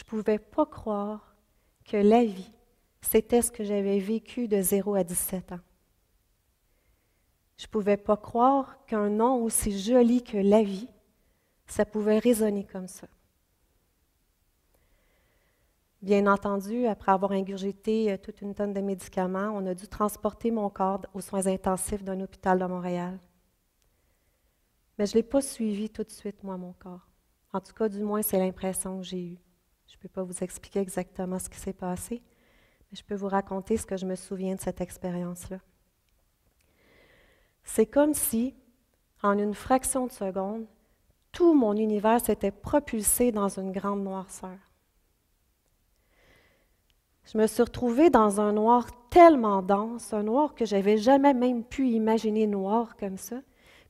ne pouvais pas croire que la vie, c'était ce que j'avais vécu de 0 à 17 ans. Je ne pouvais pas croire qu'un nom aussi joli que la vie, ça pouvait résonner comme ça. Bien entendu, après avoir ingurgité toute une tonne de médicaments, on a dû transporter mon corps aux soins intensifs d'un hôpital de Montréal. Mais je ne l'ai pas suivi tout de suite, moi, mon corps. En tout cas, du moins, c'est l'impression que j'ai eue. Je ne peux pas vous expliquer exactement ce qui s'est passé, mais je peux vous raconter ce que je me souviens de cette expérience-là. C'est comme si, en une fraction de seconde, tout mon univers s'était propulsé dans une grande noirceur. Je me suis retrouvée dans un noir tellement dense, un noir que je n'avais jamais même pu imaginer noir comme ça.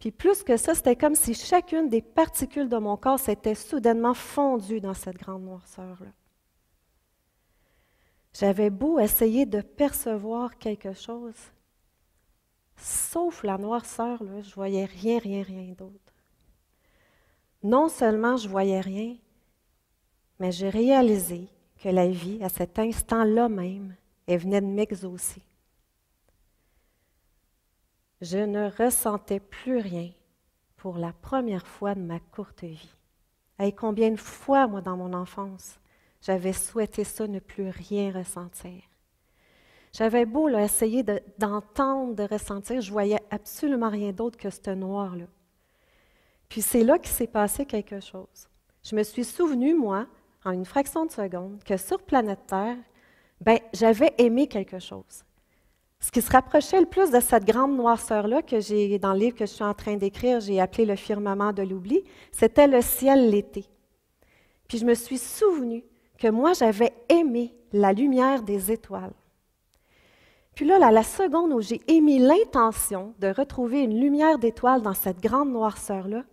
Puis plus que ça, c'était comme si chacune des particules de mon corps s'était soudainement fondue dans cette grande noirceur-là. J'avais beau essayer de percevoir quelque chose, sauf la noirceur, là, je ne voyais rien d'autre. Non seulement je ne voyais rien, mais j'ai réalisé que la vie, à cet instant-là même, elle venait de m'exaucer. Je ne ressentais plus rien pour la première fois de ma courte vie. Et combien de fois, moi, dans mon enfance, j'avais souhaité ça, ne plus rien ressentir. J'avais beau là, essayer d'entendre, de ressentir, je voyais absolument rien d'autre que ce noir-là. Puis c'est là qu'il s'est passé quelque chose. Je me suis souvenue, moi, en une fraction de seconde, que sur planète Terre, j'avais aimé quelque chose. Ce qui se rapprochait le plus de cette grande noirceur-là que j'ai, dans le livre que je suis en train d'écrire, j'ai appelé le firmament de l'oubli, c'était le ciel l'été. Puis je me suis souvenue que moi, j'avais aimé la lumière des étoiles. Puis là, la seconde où j'ai émis l'intention de retrouver une lumière d'étoiles dans cette grande noirceur-là,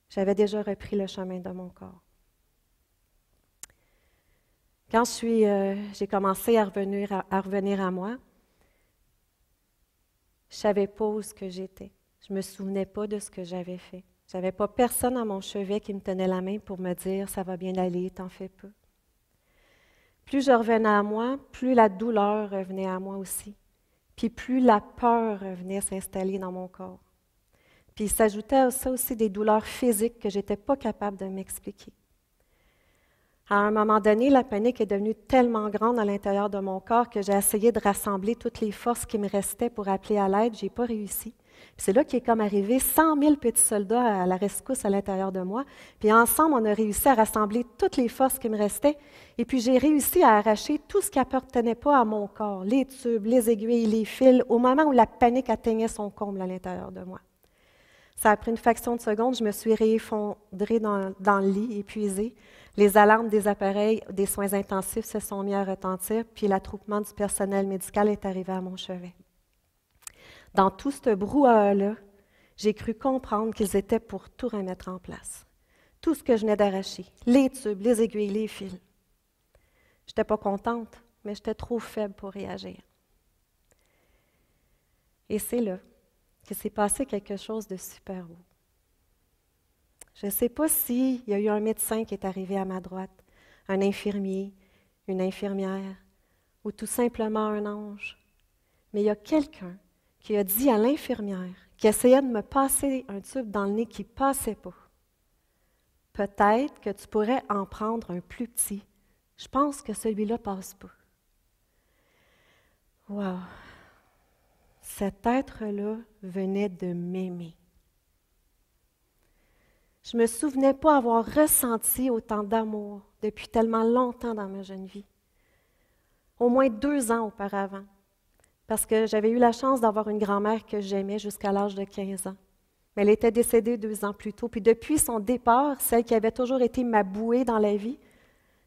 j'avais déjà repris le chemin de mon corps. Quand j'ai commencé à revenir à moi, je ne savais pas où j'étais. Je ne me souvenais pas de ce que j'avais fait. Je n'avais pas personne à mon chevet qui me tenait la main pour me dire « ça va bien aller, t'en fais pas ». Plus je revenais à moi, plus la douleur revenait à moi aussi. Puis plus la peur venait s'installer dans mon corps. Puis il s'ajoutait à ça aussi des douleurs physiques que je n'étais pas capable de m'expliquer. À un moment donné, la panique est devenue tellement grande à l'intérieur de mon corps que j'ai essayé de rassembler toutes les forces qui me restaient pour appeler à l'aide. Je n'ai pas réussi. Puis c'est là qu'est comme arrivé 100 000 petits soldats à la rescousse à l'intérieur de moi. Puis ensemble, on a réussi à rassembler toutes les forces qui me restaient. Et puis j'ai réussi à arracher tout ce qui n'appartenait pas à mon corps, les tubes, les aiguilles, les fils, au moment où la panique atteignait son comble à l'intérieur de moi. Ça a pris une fraction de seconde, je me suis réeffondrée dans le lit, épuisée. Les alarmes des appareils des soins intensifs se sont mis à retentir, puis l'attroupement du personnel médical est arrivé à mon chevet. Dans tout ce brouhaha-là, j'ai cru comprendre qu'ils étaient pour tout remettre en place. Tout ce que je venais d'arracher, les tubes, les aiguilles, les fils. Je n'étais pas contente, mais j'étais trop faible pour réagir. Et c'est là que s'est passé quelque chose de super beau. Je ne sais pas s'il y a eu un médecin qui est arrivé à ma droite, un infirmier, une infirmière, ou tout simplement un ange, mais il y a quelqu'un qui a dit à l'infirmière, qui essayait de me passer un tube dans le nez qui ne passait pas, « Peut-être que tu pourrais en prendre un plus petit. Je pense que celui-là ne passe pas. » Wow! Cet être-là venait de m'aimer. Je ne me souvenais pas avoir ressenti autant d'amour depuis tellement longtemps dans ma jeune vie. Au moins 2 ans auparavant, parce que j'avais eu la chance d'avoir une grand-mère que j'aimais jusqu'à l'âge de 15 ans. Mais elle était décédée 2 ans plus tôt. Puis depuis son départ, celle qui avait toujours été ma bouée dans la vie,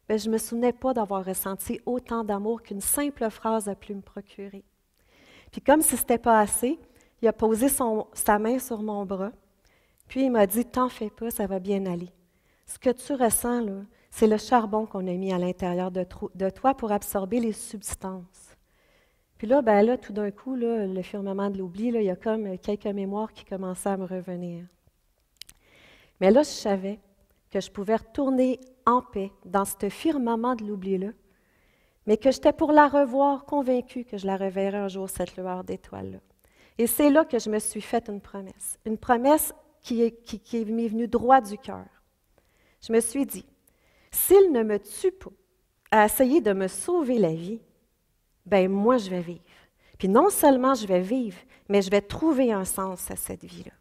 je ne me souvenais pas d'avoir ressenti autant d'amour qu'une simple phrase a pu me procurer. Puis comme si ce n'était pas assez, il a posé sa main sur mon bras, puis il m'a dit « T'en fais pas, ça va bien aller. Ce que tu ressens, là, c'est le charbon qu'on a mis à l'intérieur de toi pour absorber les substances. » Puis là, tout d'un coup, là, le firmament de l'oubli, là, il y a comme quelques mémoires qui commençaient à me revenir. Mais là, je savais que je pouvais retourner en paix dans ce firmament de l'oubli-là, mais que j'étais pour la revoir, convaincue que je la reverrais un jour, cette lueur d'étoile-là. Et c'est là que je me suis faite une promesse qui m'est venue droit du cœur. Je me suis dit, s'il ne me tue pas à essayer de me sauver la vie, ben moi je vais vivre. Puis non seulement je vais vivre, mais je vais trouver un sens à cette vie-là.